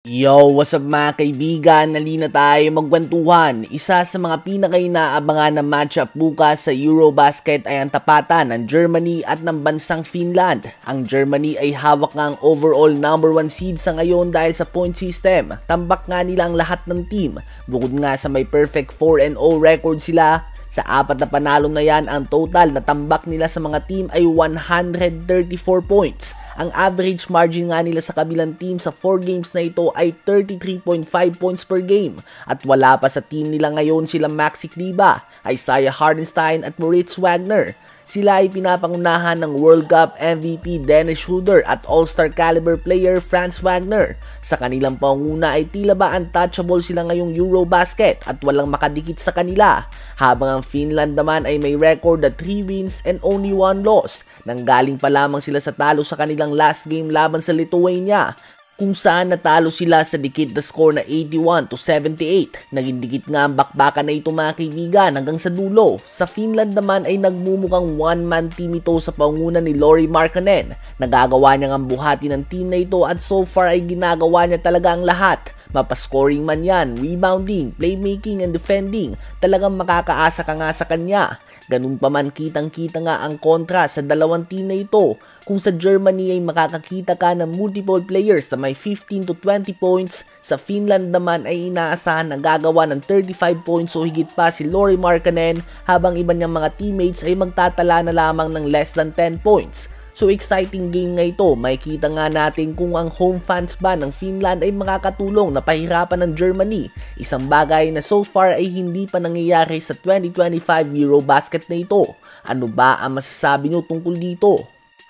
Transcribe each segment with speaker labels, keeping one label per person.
Speaker 1: Yo, what's up mga kaibigan? Nalina tayo magkwentuhan. Isa sa mga pinaka-inaabangan na matchup bukas sa Eurobasket ay ang tapatan ng Germany at ng bansang Finland. Ang Germany ay hawak nga ang overall number 1 seed sa ngayon dahil sa point system. Tambak nga nila ang lahat ng team. Bukod nga sa may perfect 4-0 record sila, sa apat na panalo na yan, ang total na tambak nila sa mga team ay 134 points. Ang average margin nga nila sa kabilang team sa 4 games na ito ay 33.5 points per game. At wala pa sa team nila ngayon sila Maxi Kleber, Isaiah Hartenstein at Moritz Wagner. Sila ay pinapangunahan ng World Cup MVP Dennis Schroeder at All-Star caliber player Franz Wagner. Sa kanilang panguna ay tila ba untouchable sila ngayong Eurobasket at walang makadikit sa kanila. Habang ang Finland naman ay may record na 3 wins and only 1 loss. Nanggaling pa lamang sila sa talo sa kanilang last game laban sa Lithuania, kung saan natalo sila sa dikit na score na 81-78. Naging dikit nga ang bakbakan na ito mga kaibigan hanggang sa dulo. Sa Finland naman ay nagmumukhang one-man team ito sa panguna ni Lauri Markkanen. Nagagawa niya ang buhati ng team na ito at so far ay ginagawa niya talaga ang lahat. Mapascoring man yan, rebounding, playmaking and defending, talagang makakaasa ka nga sa kanya. Ganun pa man kitang-kita nga ang kontra sa dalawang team na ito. Kung sa Germany ay makakakita ka ng multiple players na may 15 to 20 points, sa Finland naman ay inaasahan na gagawa ng 35 points o higit pa si Lauri Markkanen, habang iba niyang mga teammates ay magtatala na lamang ng less than 10 points. So exciting game nga ito. Makikita nga natin kung ang home fans ba ng Finland ay makakatulong na pahirapan ng Germany. Isang bagay na so far ay hindi pa nangyayari sa 2025 Eurobasket na ito. Ano ba ang masasabi nyo tungkol dito?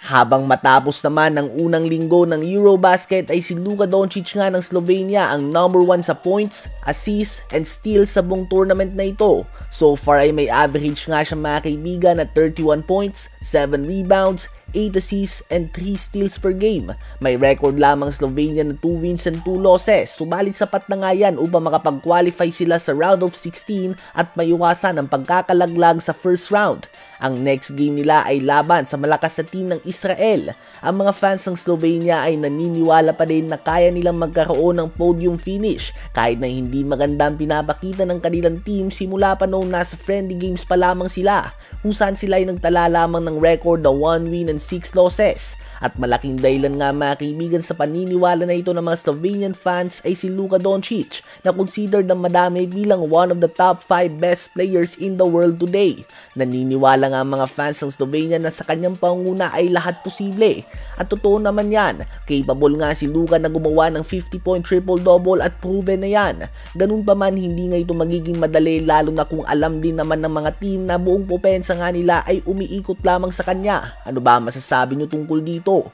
Speaker 1: Habang matapos naman ng unang linggo ng Eurobasket ay si Luka Doncic nga ng Slovenia ang number 1 sa points, assists, and steals sa buong tournament na ito. So far ay may average nga siya mga kaibigan na 31 points, 7 rebounds, 8 assists and 3 steals per game. May record lamang Slovenia na 2 wins and 2 losses. Subalit sapat na nga yan upang makapag-qualify sila sa round of 16 at maiwasan ang pagkakalaglag sa first round. Ang next game nila ay laban sa malakas na team ng Israel. Ang mga fans ng Slovenia ay naniniwala pa din na kaya nilang magkaroon ng podium finish kahit na hindi maganda ang pinapakita ng kanilang team simula pa noong nasa friendly games pa lamang sila, kung saan sila ay nagtala lamang ng record na 1 win and 6 losses. At malaking dahilan nga mga kaibigan sa paniniwala na ito ng mga Slovenian fans ay si Luka Doncic, na considered ng madami bilang one of the top 5 best players in the world today. Naniniwala nga mga fans ng Slovenia na sa kanyang panguna ay lahat posible. At totoo naman yan, capable nga si Luka na gumawa ng 50-point triple-double at proven na yan. Ganun pa man, hindi nga ito magiging madali, lalo na kung alam din naman ng mga team na buong pupensa nga nila ay umiikot lamang sa kanya. Ano ba masasabi nyo tungkol dito?